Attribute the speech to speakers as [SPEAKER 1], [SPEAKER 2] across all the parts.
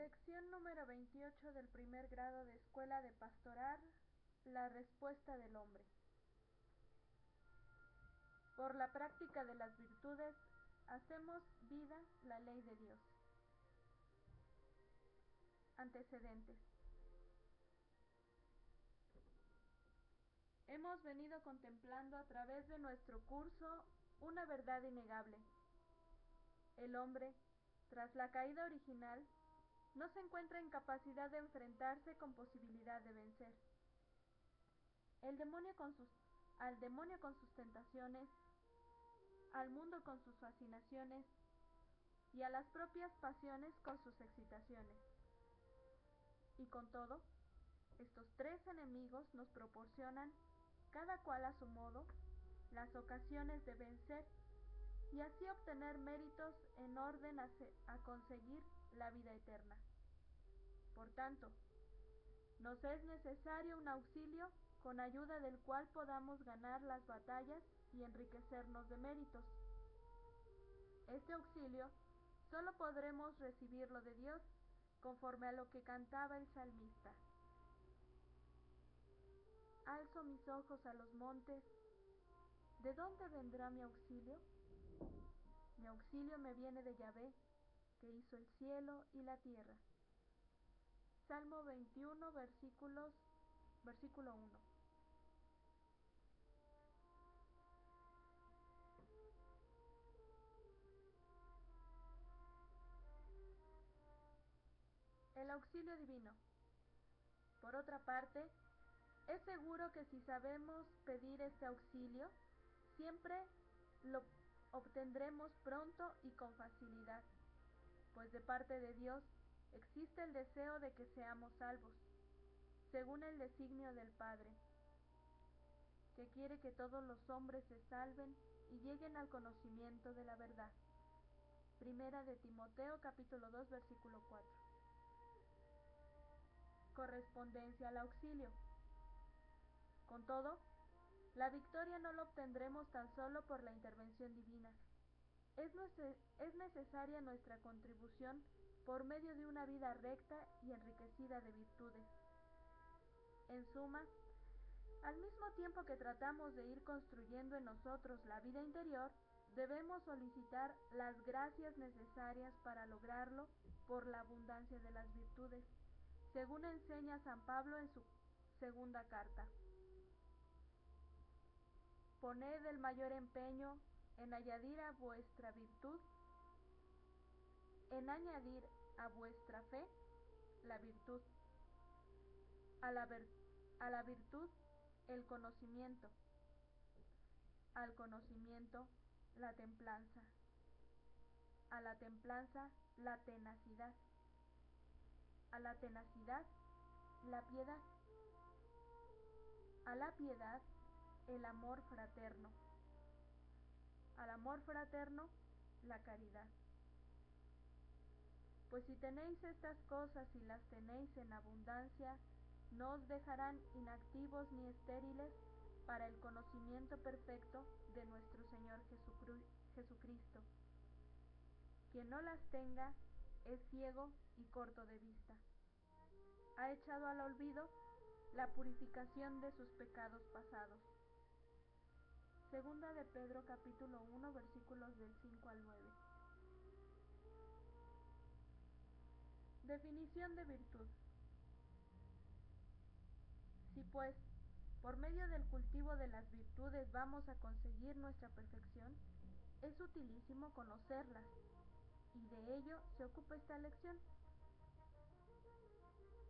[SPEAKER 1] Lección número 28 del primer grado de Escuela de Pastoral, la respuesta del hombre. Por la práctica de las virtudes, hacemos vida la ley de Dios. Antecedentes. Hemos venido contemplando a través de nuestro curso una verdad innegable. El hombre, tras la caída original, no se encuentra en capacidad de enfrentarse con posibilidad de vencer. Al demonio con sus tentaciones, al mundo con sus fascinaciones y a las propias pasiones con sus excitaciones. Y con todo, estos tres enemigos nos proporcionan, cada cual a su modo, las ocasiones de vencer y así obtener méritos en orden a conseguir la vida eterna. Por tanto, nos es necesario un auxilio con ayuda del cual podamos ganar las batallas y enriquecernos de méritos. Este auxilio solo podremos recibirlo de Dios, conforme a lo que cantaba el salmista. Alzo mis ojos a los montes, ¿de dónde vendrá mi auxilio? Mi auxilio me viene de Yahvé, que hizo el cielo y la tierra. Salmo 21, versículo 1. El auxilio divino. Por otra parte, es seguro que si sabemos pedir este auxilio, siempre lo obtendremos pronto y con facilidad, pues de parte de Dios existe el deseo de que seamos salvos, según el designio del Padre, que quiere que todos los hombres se salven y lleguen al conocimiento de la verdad. Primera de Timoteo capítulo 2 versículo 4. Correspondencia al auxilio. Con todo, la victoria no la obtendremos tan solo por la intervención divina. Es necesaria nuestra contribución por medio de una vida recta y enriquecida de virtudes. En suma, al mismo tiempo que tratamos de ir construyendo en nosotros la vida interior, debemos solicitar las gracias necesarias para lograrlo por la abundancia de las virtudes, según enseña San Pablo en su segunda carta. Poned el mayor empeño en añadir a vuestra virtud, fe la virtud, a la virtud el conocimiento, al conocimiento la templanza, a la templanza la tenacidad, a la tenacidad la piedad, a la piedad el amor fraterno, al amor fraterno la caridad. Pues si tenéis estas cosas y las tenéis en abundancia, no os dejarán inactivos ni estériles para el conocimiento perfecto de nuestro Señor Jesucristo. Quien no las tenga es ciego y corto de vista. Ha echado al olvido la purificación de sus pecados pasados. Segunda de Pedro capítulo 1 versículos del 5 al 9. Definición de virtud. Si pues, por medio del cultivo de las virtudes vamos a conseguir nuestra perfección, es utilísimo conocerlas, y de ello se ocupa esta lección.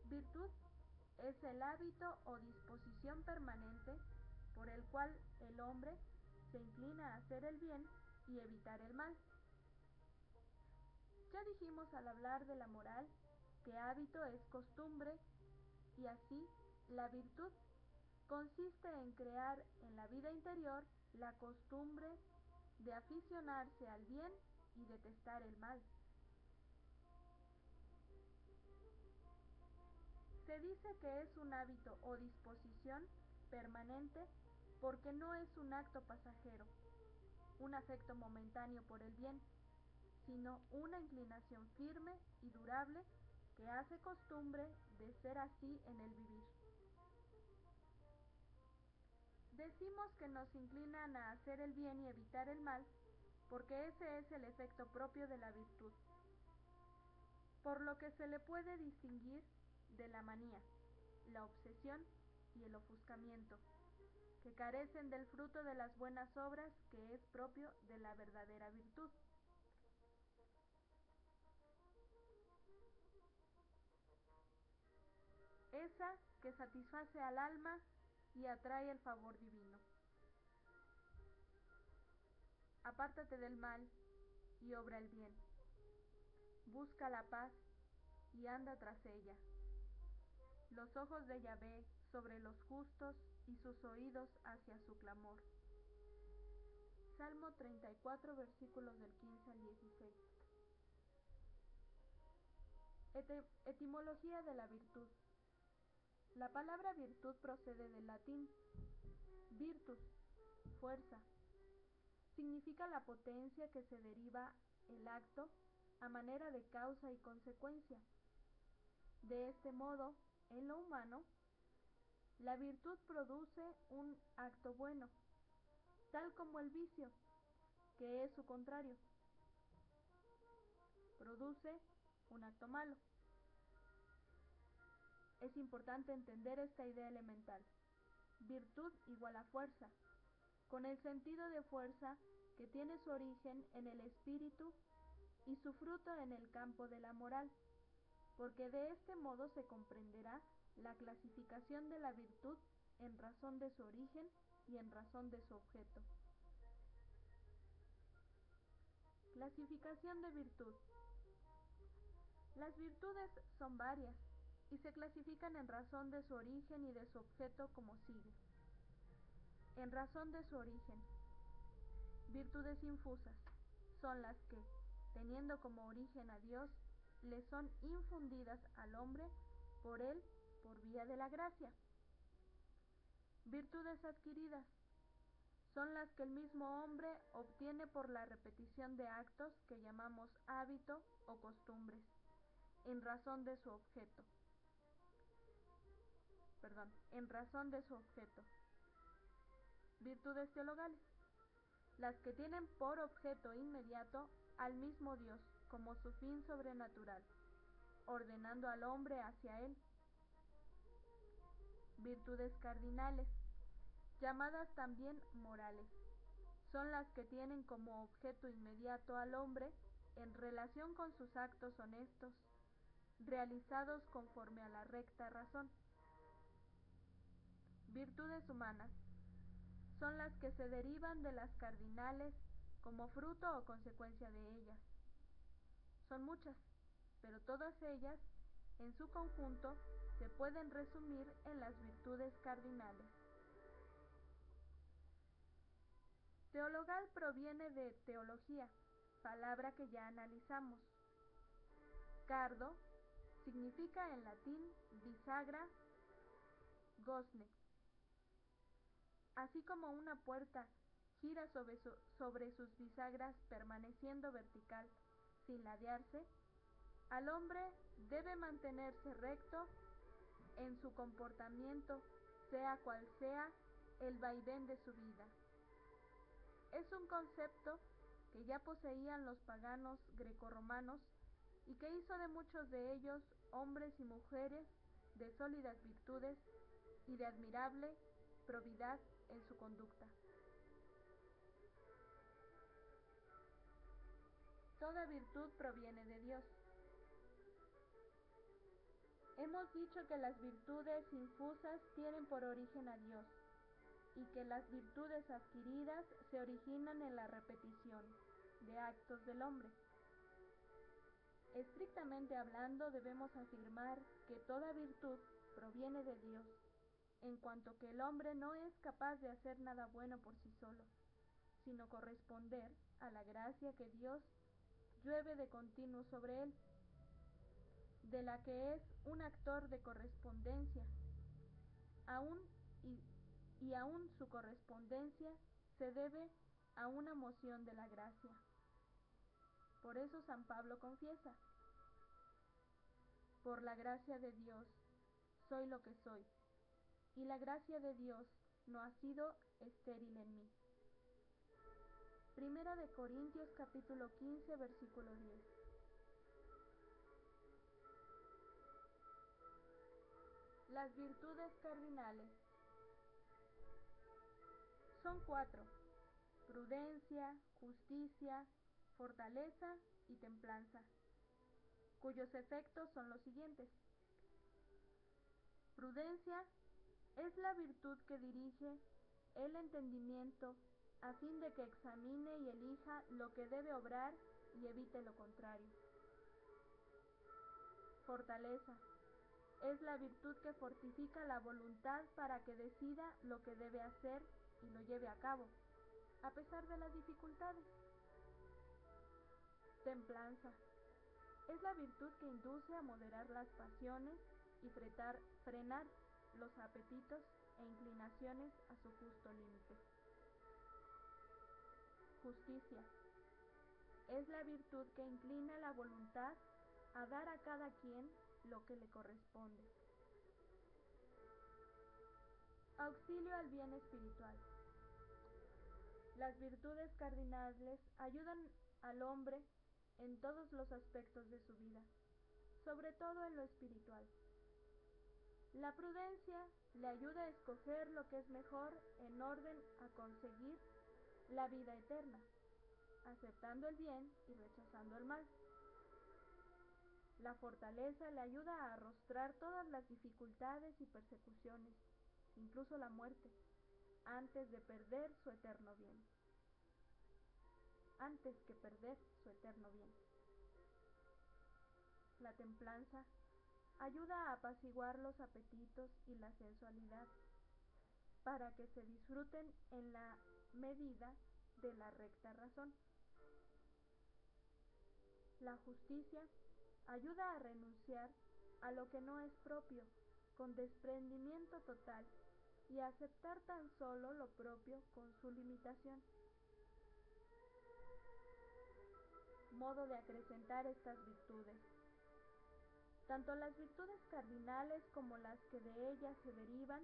[SPEAKER 1] Virtud es el hábito o disposición permanente por el cual el hombre se inclina a hacer el bien y evitar el mal. Ya dijimos al hablar de la moral que hábito es costumbre, y así la virtud consiste en crear en la vida interior la costumbre de aficionarse al bien y detestar el mal. Se dice que es un hábito o disposición permanente porque no es un acto pasajero, un afecto momentáneo por el bien, sino una inclinación firme y durable que hace costumbre de ser así en el vivir. Decimos que nos inclinan a hacer el bien y evitar el mal, porque ese es el efecto propio de la virtud, por lo que se le puede distinguir de la manía, la obsesión y el ofuscamiento, que carecen del fruto de las buenas obras que es propio de la verdadera virtud. Esa que satisface al alma y atrae el favor divino. Apártate del mal y obra el bien. Busca la paz y anda tras ella. Los ojos de Yahvé sobre los justos y sus oídos hacia su clamor. Salmo 34, versículos del 15 al 16. Etimología de la virtud. La palabra virtud procede del latín virtus, fuerza. Significa la potencia que se deriva el acto a manera de causa y consecuencia. De este modo, en lo humano, la virtud produce un acto bueno, tal como el vicio, que es su contrario, produce un acto malo. Es importante entender esta idea elemental. Virtud igual a fuerza, con el sentido de fuerza que tiene su origen en el espíritu y su fruto en el campo de la moral, porque de este modo se comprenderá la clasificación de la virtud en razón de su origen y en razón de su objeto. Clasificación de virtud. Las virtudes son varias y se clasifican en razón de su origen y de su objeto como sigue. En razón de su origen. Virtudes infusas son las que, teniendo como origen a Dios, le son infundidas al hombre por él por vía de la gracia. Virtudes adquiridas son las que el mismo hombre obtiene por la repetición de actos que llamamos hábito o costumbres, en razón de su objeto. Virtudes teologales, las que tienen por objeto inmediato al mismo Dios como su fin sobrenatural, ordenando al hombre hacia él. Virtudes cardinales, llamadas también morales, son las que tienen como objeto inmediato al hombre en relación con sus actos honestos, realizados conforme a la recta razón. Virtudes humanas, son las que se derivan de las cardinales como fruto o consecuencia de ellas. Son muchas, pero todas ellas, en su conjunto, se pueden resumir en las virtudes cardinales. Teologal proviene de teología, palabra que ya analizamos. Cardo significa en latín bisagra, gozne. Así como una puerta gira sobre sus bisagras permaneciendo vertical sin ladearse, al hombre debe mantenerse recto en su comportamiento, sea cual sea el vaivén de su vida. Es un concepto que ya poseían los paganos grecorromanos y que hizo de muchos de ellos hombres y mujeres de sólidas virtudes y de admirable probidad en su conducta. Toda virtud proviene de Dios. Hemos dicho que las virtudes infusas tienen por origen a Dios y que las virtudes adquiridas se originan en la repetición de actos del hombre. Estrictamente hablando, debemos afirmar que toda virtud proviene de Dios, en cuanto que el hombre no es capaz de hacer nada bueno por sí solo, sino corresponder a la gracia que Dios llueve de continuo sobre él, de la que es un actor de correspondencia, y aún su correspondencia se debe a una moción de la gracia. Por eso San Pablo confiesa: Por la gracia de Dios soy lo que soy, y la gracia de Dios no ha sido estéril en mí. Primera de Corintios capítulo 15 versículo 10. Las virtudes cardinales son 4: prudencia, justicia, fortaleza y templanza, cuyos efectos son los siguientes. Prudencia es la virtud que dirige el entendimiento a fin de que examine y elija lo que debe obrar y evite lo contrario. Fortaleza es la virtud que fortifica la voluntad para que decida lo que debe hacer y lo lleve a cabo, a pesar de las dificultades. Templanza es la virtud que induce a moderar las pasiones y frenar los apetitos e inclinaciones a su justo límite. Justicia es la virtud que inclina la voluntad a dar a cada quien lo que le corresponde. Auxilio al bien espiritual. Las virtudes cardinales ayudan al hombre en todos los aspectos de su vida, sobre todo en lo espiritual. La prudencia le ayuda a escoger lo que es mejor en orden a conseguir la vida eterna, aceptando el bien y rechazando el mal. La fortaleza le ayuda a arrostrar todas las dificultades y persecuciones, incluso la muerte, antes que perder su eterno bien. La templanza ayuda a apaciguar los apetitos y la sensualidad, para que se disfruten en la medida de la recta razón. La justicia ayuda a renunciar a lo que no es propio, con desprendimiento total, y a aceptar tan solo lo propio con su limitación. Modo de acrecentar estas virtudes. Tanto las virtudes cardinales como las que de ellas se derivan,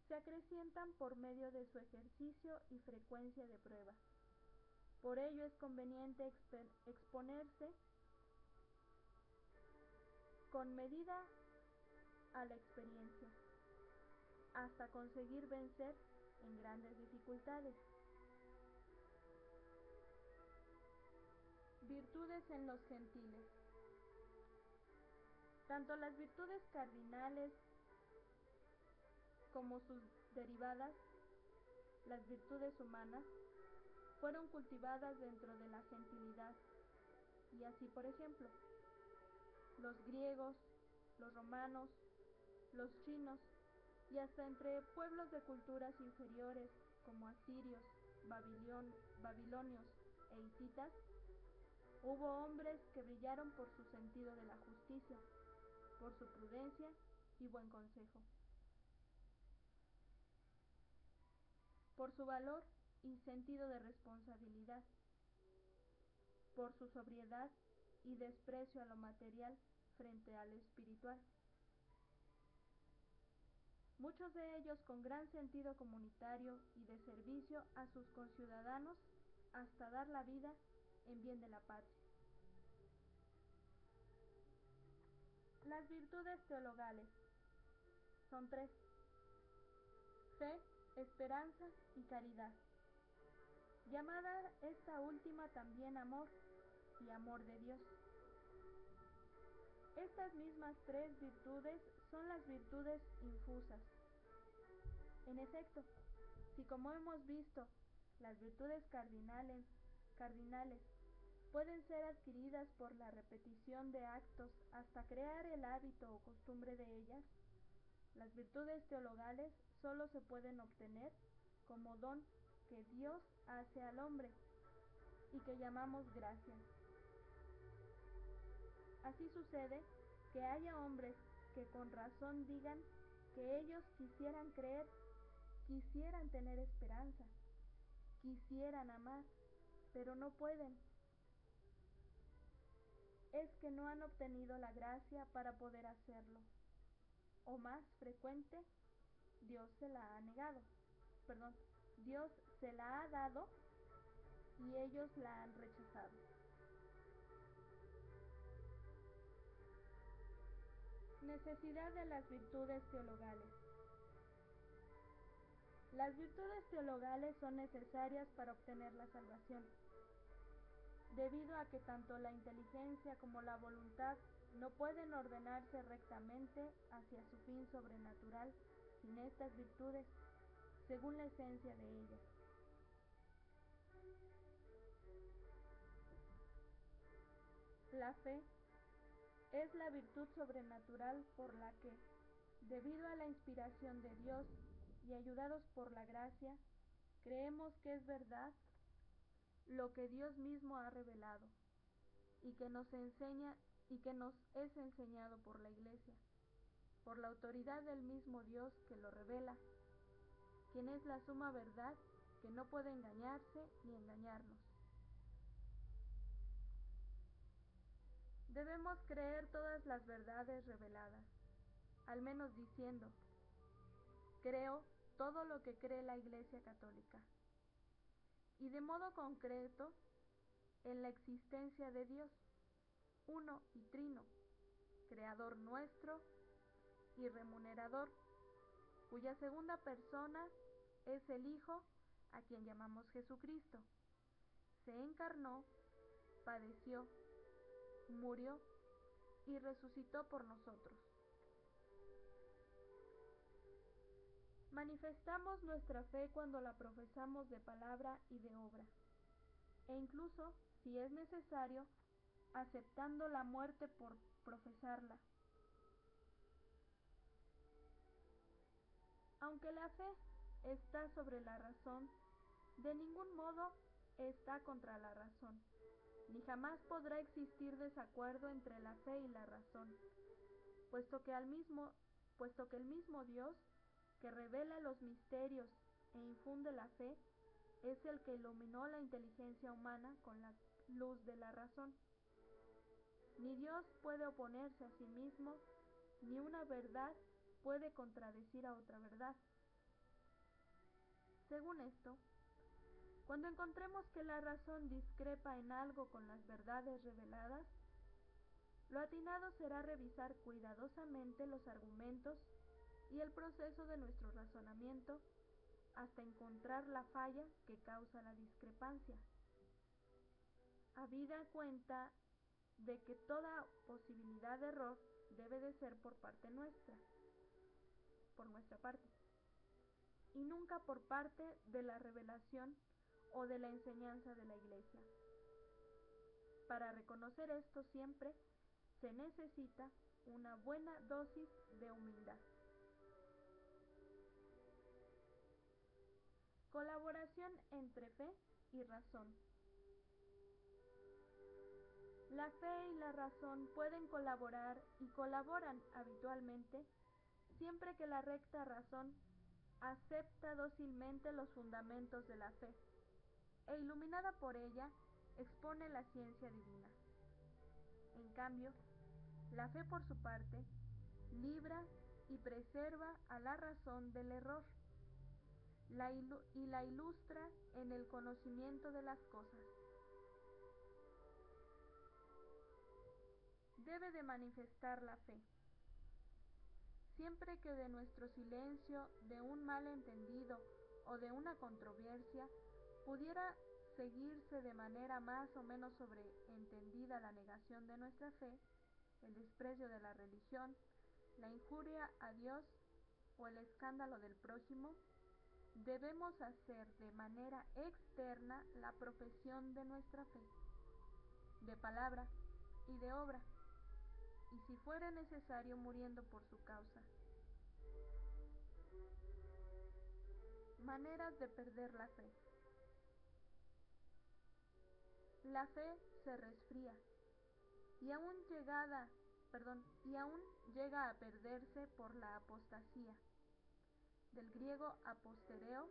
[SPEAKER 1] se acrecientan por medio de su ejercicio y frecuencia de prueba. Por ello es conveniente exponerse con medida a la experiencia, hasta conseguir vencer en grandes dificultades. Virtudes en los gentiles. Tanto las virtudes cardinales como sus derivadas, las virtudes humanas, fueron cultivadas dentro de la gentilidad, y así, por ejemplo, los griegos, los romanos, los chinos, y hasta entre pueblos de culturas inferiores como asirios, babilonios e hititas, hubo hombres que brillaron por su sentido de la justicia, por su prudencia y buen consejo, por su valor y sentido de responsabilidad, por su sobriedad y desprecio a lo material frente a lo espiritual. Muchos de ellos con gran sentido comunitario y de servicio a sus conciudadanos, hasta dar la vida en bien de la patria. Las virtudes teologales son 3: fe, esperanza y caridad, llamada esta última también amor y amor de Dios. Estas mismas 3 virtudes son las virtudes infusas. En efecto, si, como hemos visto, las virtudes cardinales pueden ser adquiridas por la repetición de actos hasta crear el hábito o costumbre de ellas, las virtudes teologales solo se pueden obtener como don que Dios hace al hombre y que llamamos gracia. Así sucede que haya hombres que con razón digan que ellos quisieran creer, quisieran tener esperanza, quisieran amar, pero no pueden. es que no han obtenido la gracia para poder hacerlo, o más frecuente, Dios se la ha negado, Dios se la ha dado y ellos la han rechazado. Necesidad de las virtudes teologales. Las virtudes teologales son necesarias para obtener la salvación, debido a que tanto la inteligencia como la voluntad no pueden ordenarse rectamente hacia su fin sobrenatural sin estas virtudes, según la esencia de ellas. La fe es la virtud sobrenatural por la que, debido a la inspiración de Dios y ayudados por la gracia, creemos que es verdad lo que Dios mismo ha revelado y que nos enseña y que nos es enseñado por la Iglesia, por la autoridad del mismo Dios que lo revela, quien es la suma verdad que no puede engañarse ni engañarnos. Debemos creer todas las verdades reveladas, al menos diciendo, creo todo lo que cree la Iglesia Católica, y de modo concreto en la existencia de Dios, uno y trino, creador nuestro y remunerador, cuya segunda persona es el Hijo, a quien llamamos Jesucristo. Se encarnó, padeció, murió y resucitó por nosotros. Manifestamos nuestra fe cuando la profesamos de palabra y de obra, e incluso, si es necesario, aceptando la muerte por profesarla. Aunque la fe está sobre la razón, de ningún modo está contra la razón, ni jamás podrá existir desacuerdo entre la fe y la razón, puesto que el mismo Dios, que revela los misterios e infunde la fe, es el que iluminó la inteligencia humana con la luz de la razón. Ni Dios puede oponerse a sí mismo, ni una verdad puede contradecir a otra verdad. Según esto, cuando encontremos que la razón discrepa en algo con las verdades reveladas, lo atinado será revisar cuidadosamente los argumentos y el proceso de nuestro razonamiento hasta encontrar la falla que causa la discrepancia, habida cuenta de que toda posibilidad de error debe de ser por nuestra parte, y nunca por parte de la revelación o de la enseñanza de la Iglesia. Para reconocer esto siempre se necesita una buena dosis de humildad. Colaboración entre fe y razón. La fe y la razón pueden colaborar y colaboran habitualmente siempre que la recta razón acepta dócilmente los fundamentos de la fe e iluminada por ella expone la ciencia divina. En cambio, la fe por su parte libra y preserva a la razón del error y la ilustra en el conocimiento de las cosas. Debe de manifestar la fe. Siempre que de nuestro silencio, de un malentendido o de una controversia, pudiera seguirse de manera más o menos sobreentendida la negación de nuestra fe, el desprecio de la religión, la injuria a Dios o el escándalo del prójimo, debemos hacer de manera externa la profesión de nuestra fe, de palabra y de obra, y si fuere necesario muriendo por su causa. Maneras de perder la fe. La fe se resfría y aún llega a perderse por la apostasía, del griego apostereo,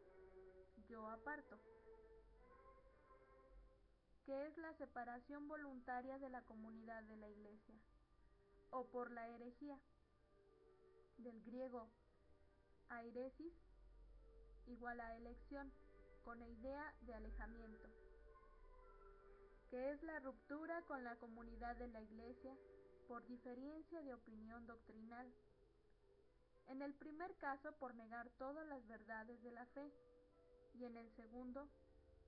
[SPEAKER 1] yo aparto, que es la separación voluntaria de la comunidad de la Iglesia, o por la herejía, del griego airesis, igual a elección, con idea de alejamiento, que es la ruptura con la comunidad de la Iglesia por diferencia de opinión doctrinal. En el primer caso, por negar todas las verdades de la fe, y en el segundo,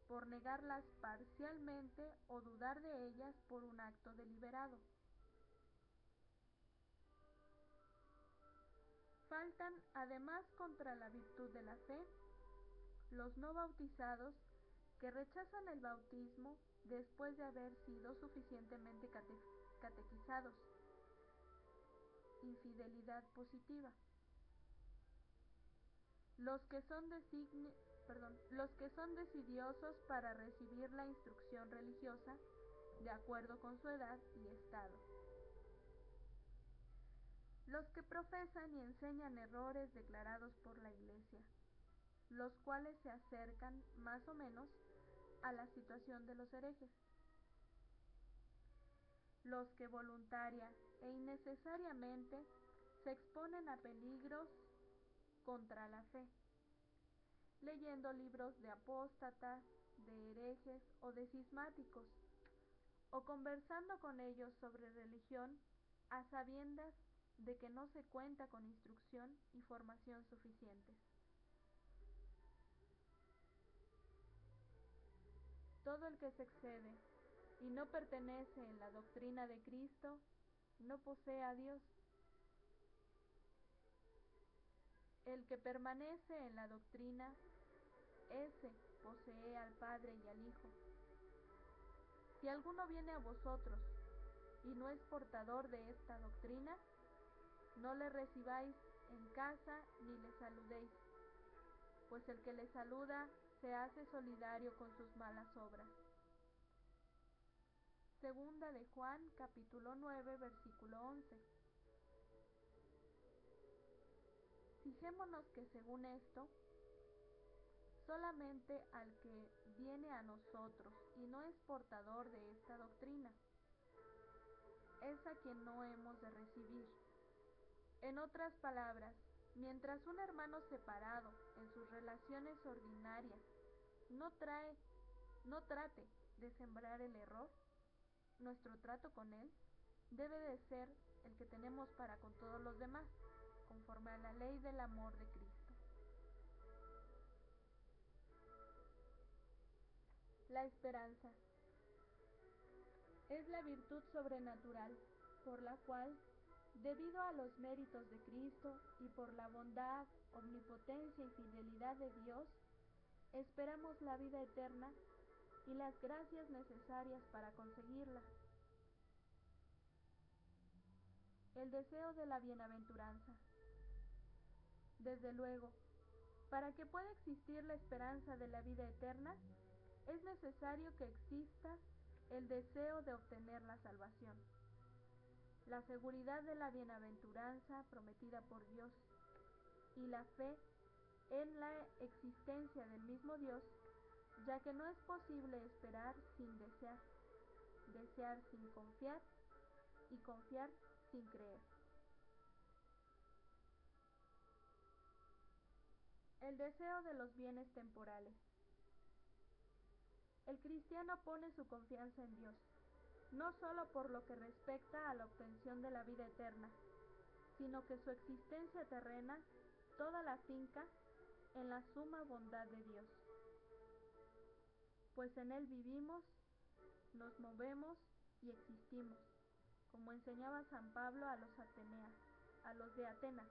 [SPEAKER 1] por negarlas parcialmente o dudar de ellas por un acto deliberado. Faltan, además, contra la virtud de la fe, los no bautizados que rechazan el bautismo después de haber sido suficientemente catequizados. Infidelidad positiva. Los que son decidiosos para recibir la instrucción religiosa de acuerdo con su edad y estado. Los que profesan y enseñan errores declarados por la Iglesia, los cuales se acercan más o menos a la situación de los herejes. Los que voluntaria e innecesariamente se exponen a peligros contra la fe, leyendo libros de apóstatas, de herejes o de cismáticos, o conversando con ellos sobre religión a sabiendas de que no se cuenta con instrucción y formación suficientes. Todo el que se excede y no pertenece en la doctrina de Cristo no posee a Dios. El que permanece en la doctrina, ese posee al Padre y al Hijo. Si alguno viene a vosotros y no es portador de esta doctrina, no le recibáis en casa ni le saludéis, pues el que le saluda se hace solidario con sus malas obras. Segunda de Juan, capítulo 9, versículo 11. Fijémonos que según esto, solamente al que viene a nosotros y no es portador de esta doctrina, es a quien no hemos de recibir. En otras palabras, mientras un hermano separado en sus relaciones ordinarias no trate de sembrar el error, nuestro trato con él debe de ser el que tenemos para con todos los demás, conforme a la ley del amor de Cristo. La esperanza es la virtud sobrenatural por la cual, debido a los méritos de Cristo y por la bondad, omnipotencia y fidelidad de Dios, esperamos la vida eterna y las gracias necesarias para conseguirla. El deseo de la bienaventuranza. Desde luego, para que pueda existir la esperanza de la vida eterna, es necesario que exista el deseo de obtener la salvación, la seguridad de la bienaventuranza prometida por Dios y la fe en la existencia del mismo Dios, ya que no es posible esperar sin desear, desear sin confiar y confiar sin creer. El deseo de los bienes temporales. El cristiano pone su confianza en Dios, no solo por lo que respecta a la obtención de la vida eterna, sino que su existencia terrena toda la finca en la suma bondad de Dios, pues en Él vivimos, nos movemos y existimos, como enseñaba San Pablo a los de Atenas.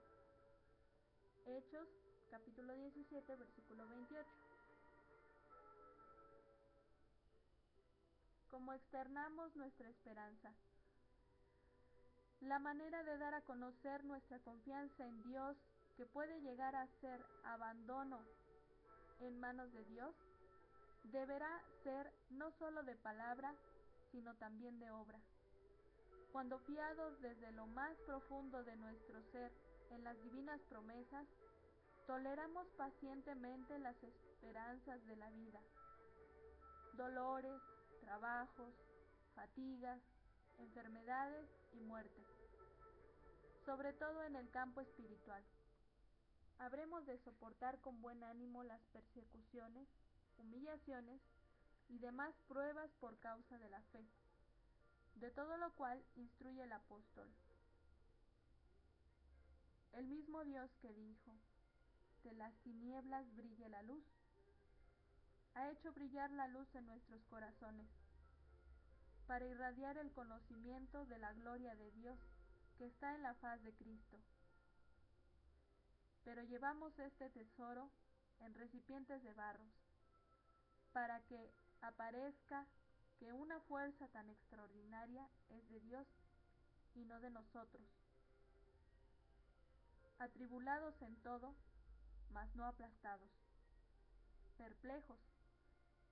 [SPEAKER 1] Hechos, capítulo 17, versículo 28. Como externamos nuestra esperanza. La manera de dar a conocer nuestra confianza en Dios, que puede llegar a ser abandono en manos de Dios, deberá ser no solo de palabra, sino también de obra. Cuando fiados desde lo más profundo de nuestro ser en las divinas promesas, toleramos pacientemente las esperanzas de la vida, dolores, trabajos, fatigas, enfermedades y muerte, sobre todo en el campo espiritual. Habremos de soportar con buen ánimo las persecuciones, humillaciones y demás pruebas por causa de la fe, de todo lo cual instruye el apóstol. El mismo Dios que dijo: de las tinieblas brille la luz, ha hecho brillar la luz en nuestros corazones, para irradiar el conocimiento de la gloria de Dios que está en la faz de Cristo. Pero llevamos este tesoro en recipientes de barros, para que aparezca que una fuerza tan extraordinaria es de Dios y no de nosotros. Atribulados en todo, mas no aplastados; perplejos,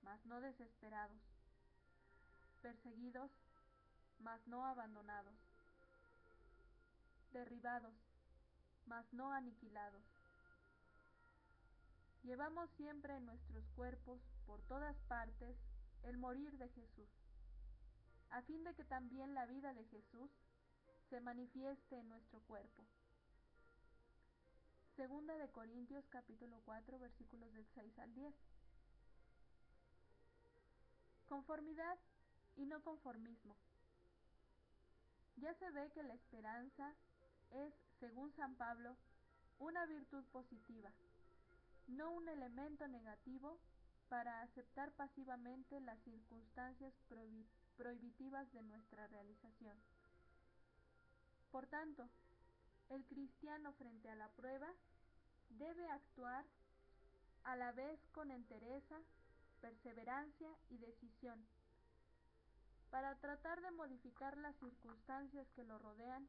[SPEAKER 1] mas no desesperados; perseguidos, mas no abandonados; derribados, mas no aniquilados. Llevamos siempre en nuestros cuerpos, por todas partes, el morir de Jesús, a fin de que también la vida de Jesús se manifieste en nuestro cuerpo. Segunda de Corintios capítulo 4 versículos del 6 al 10. Conformidad y no conformismo. Ya se ve que la esperanza es, según San Pablo, una virtud positiva, no un elemento negativo para aceptar pasivamente las circunstancias prohibitivas de nuestra realización. Por tanto, el cristiano frente a la prueba debe actuar a la vez con entereza, perseverancia y decisión, para tratar de modificar las circunstancias que lo rodean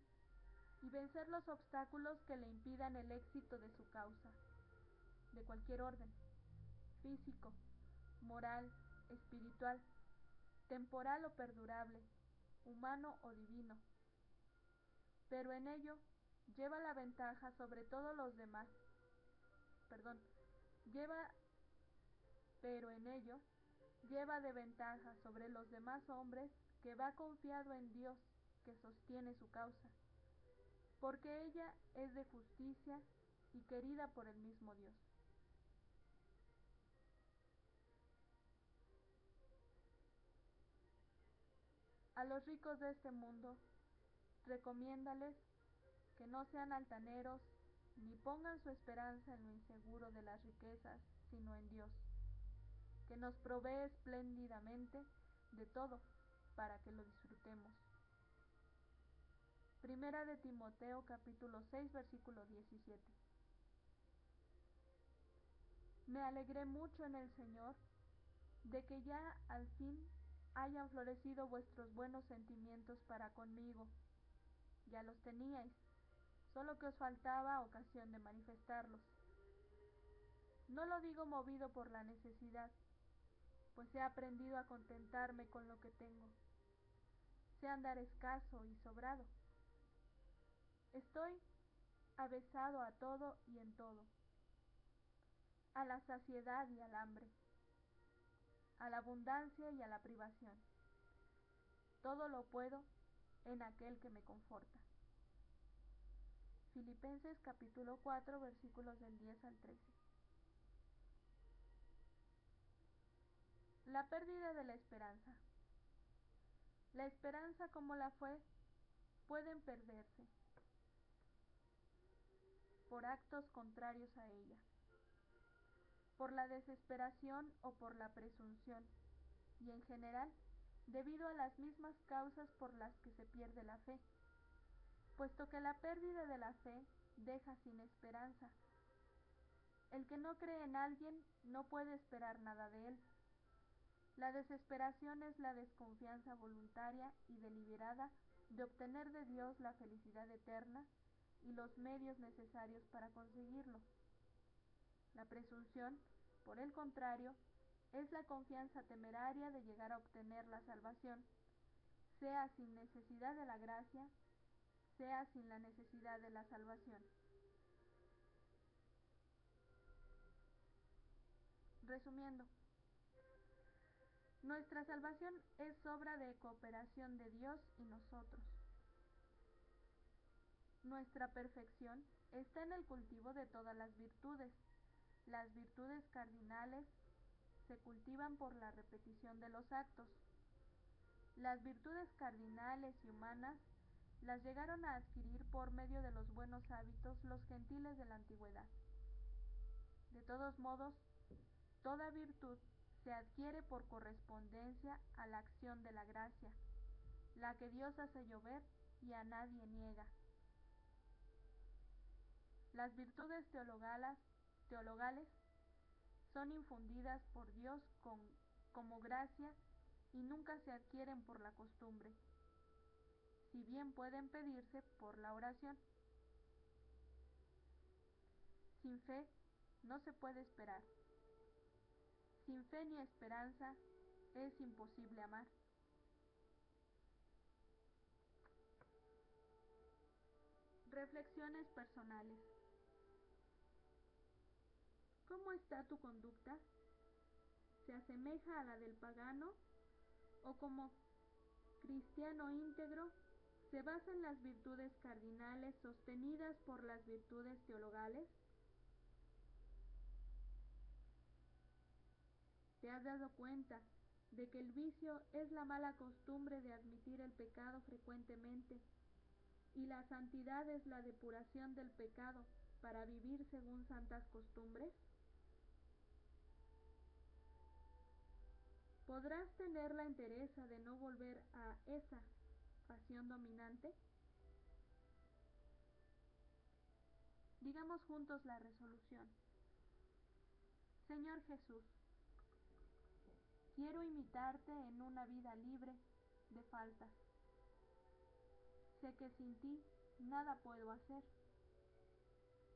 [SPEAKER 1] y vencer los obstáculos que le impidan el éxito de su causa, de cualquier orden: físico, moral, espiritual, temporal o perdurable, humano o divino. Pero en ello lleva la ventaja sobre todos los demás. Pero en ello lleva de ventaja sobre los demás hombres que va confiado en Dios que sostiene su causa, porque ella es de justicia y querida por el mismo Dios. A los ricos de este mundo, recomiéndales que no sean altaneros ni pongan su esperanza en lo inseguro de las riquezas, sino en Dios, que nos provee espléndidamente de todo para que lo disfrutemos. Primera de Timoteo capítulo 6 versículo 17. Me alegré mucho en el Señor de que ya al fin hayan florecido vuestros buenos sentimientos para conmigo. Ya los teníais, solo que os faltaba ocasión de manifestarlos. No lo digo movido por la necesidad, pues he aprendido a contentarme con lo que tengo. Sé andar escaso y sobrado. Estoy avesado a todo y en todo, a la saciedad y al hambre, a la abundancia y a la privación. Todo lo puedo en aquel que me conforta. Filipenses capítulo 4 versículos del 10 al 13. La pérdida de la esperanza. La esperanza, como la fe, pueden perderse por actos contrarios a ella, por la desesperación o por la presunción, y en general debido a las mismas causas por las que se pierde la fe, puesto que la pérdida de la fe deja sin esperanza. El que no cree en alguien no puede esperar nada de él. La desesperación es la desconfianza voluntaria y deliberada de obtener de Dios la felicidad eterna y los medios necesarios para conseguirlo. La presunción, por el contrario, es la confianza temeraria de llegar a obtener la salvación, sea sin necesidad de la gracia, sea sin la necesidad de la salvación. Resumiendo, Nuestra salvación es obra de cooperación de Dios y nosotros. Nuestra perfección está en el cultivo de todas las virtudes. Las virtudes cardinales se cultivan por la repetición de los actos. Las virtudes cardinales y humanas las llegaron a adquirir por medio de los buenos hábitos los gentiles de la antigüedad. De todos modos, toda virtud se adquiere por correspondencia a la acción de la gracia, la que Dios hace llover y a nadie niega. Las virtudes teologales son infundidas por Dios como gracia y nunca se adquieren por la costumbre, si bien pueden pedirse por la oración. Sin fe no se puede esperar. Sin fe ni esperanza es imposible amar. Reflexiones personales. ¿Cómo está tu conducta? ¿Se asemeja a la del pagano? ¿O como cristiano íntegro se basa en las virtudes cardinales sostenidas por las virtudes teologales? ¿Te has dado cuenta de que el vicio es la mala costumbre de admitir el pecado frecuentemente y la santidad es la depuración del pecado para vivir según santas costumbres? ¿Podrás tener la entereza de no volver a esa pasión dominante? Digamos juntos la resolución. Señor Jesús, quiero imitarte en una vida libre de faltas. Sé que sin ti nada puedo hacer.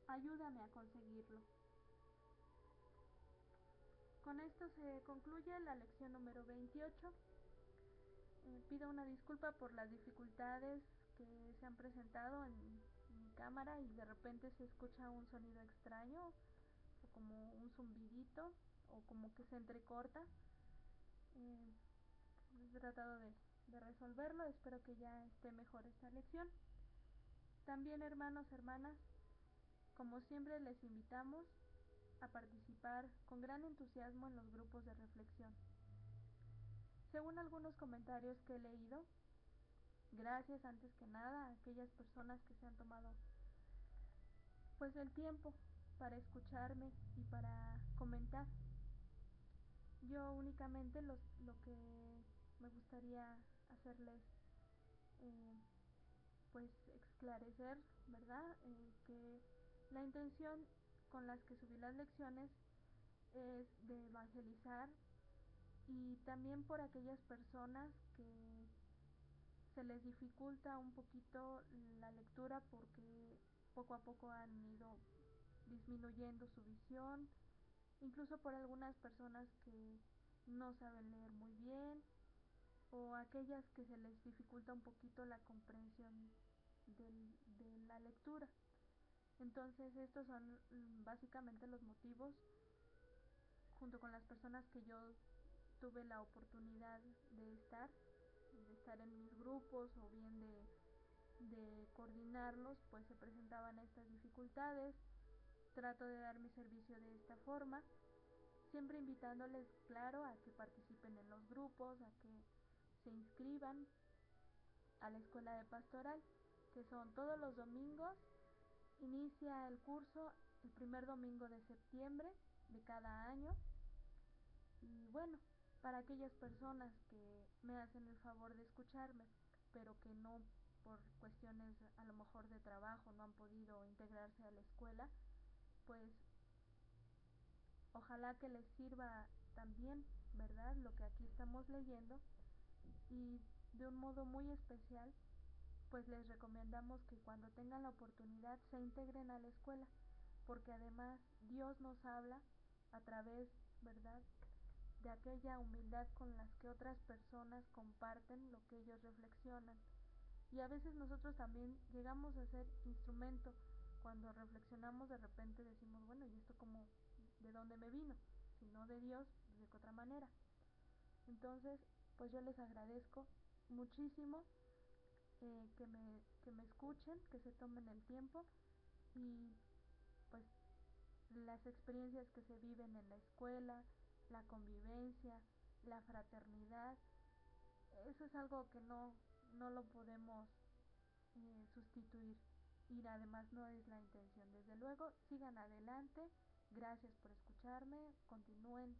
[SPEAKER 1] Ayúdame a conseguirlo. Con esto se concluye la lección número 28. Pido una disculpa por las dificultades que se han presentado en mi cámara y de repente se escucha un sonido extraño o como un zumbidito o como que se entrecorta. He tratado de resolverlo, espero que ya esté mejor esta lección. También, hermanos, hermanas, como siempre les invitamos a participar con gran entusiasmo en los grupos de reflexión. Según algunos comentarios que he leído, gracias antes que nada a aquellas personas que se han tomado pues el tiempo para escucharme y para comentar. Yo únicamente lo que me gustaría hacerles pues esclarecer, ¿verdad? Que la intención con las que subí las lecciones es de evangelizar y también por aquellas personas que se les dificulta un poquito la lectura porque poco a poco han ido disminuyendo su visión, incluso por algunas personas que no saben leer muy bien o aquellas que se les dificulta un poquito la comprensión de la lectura. Entonces estos son básicamente los motivos, junto con las personas que yo tuve la oportunidad de estar en mis grupos o bien de coordinarlos, pues se presentaban estas dificultades. Trato de dar mi servicio de esta forma, siempre invitándoles, claro, a que participen en los grupos, a que se inscriban a la escuela de pastoral, que son todos los domingos. Inicia el curso el primer domingo de septiembre de cada año. Y bueno, para aquellas personas que me hacen el favor de escucharme, pero que no, por cuestiones a lo mejor de trabajo, no han podido integrarse a la escuela, pues ojalá que les sirva también, ¿verdad?, lo que aquí estamos leyendo. Y de un modo muy especial, pues les recomendamos que cuando tengan la oportunidad se integren a la escuela, porque además Dios nos habla a través, ¿verdad?, de aquella humildad con las que otras personas comparten lo que ellos reflexionan. Y a veces nosotros también llegamos a ser instrumento. Cuando reflexionamos, de repente decimos, bueno, ¿y esto cómo, de dónde me vino? Si no de Dios, ¿de qué otra manera? Entonces, pues yo les agradezco muchísimo que me escuchen, que se tomen el tiempo y pues las experiencias que se viven en la escuela, la convivencia, la fraternidad, eso es algo que no lo podemos sustituir y además no es la intención. Desde luego, sigan adelante, gracias por escucharme, continúen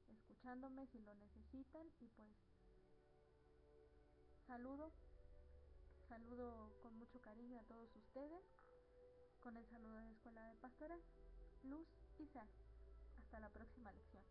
[SPEAKER 1] escuchándome si lo necesitan y pues saludo, saludo con mucho cariño a todos ustedes, con el saludo de Escuela de Pastoral, Luz y Sal. Hasta la próxima lección.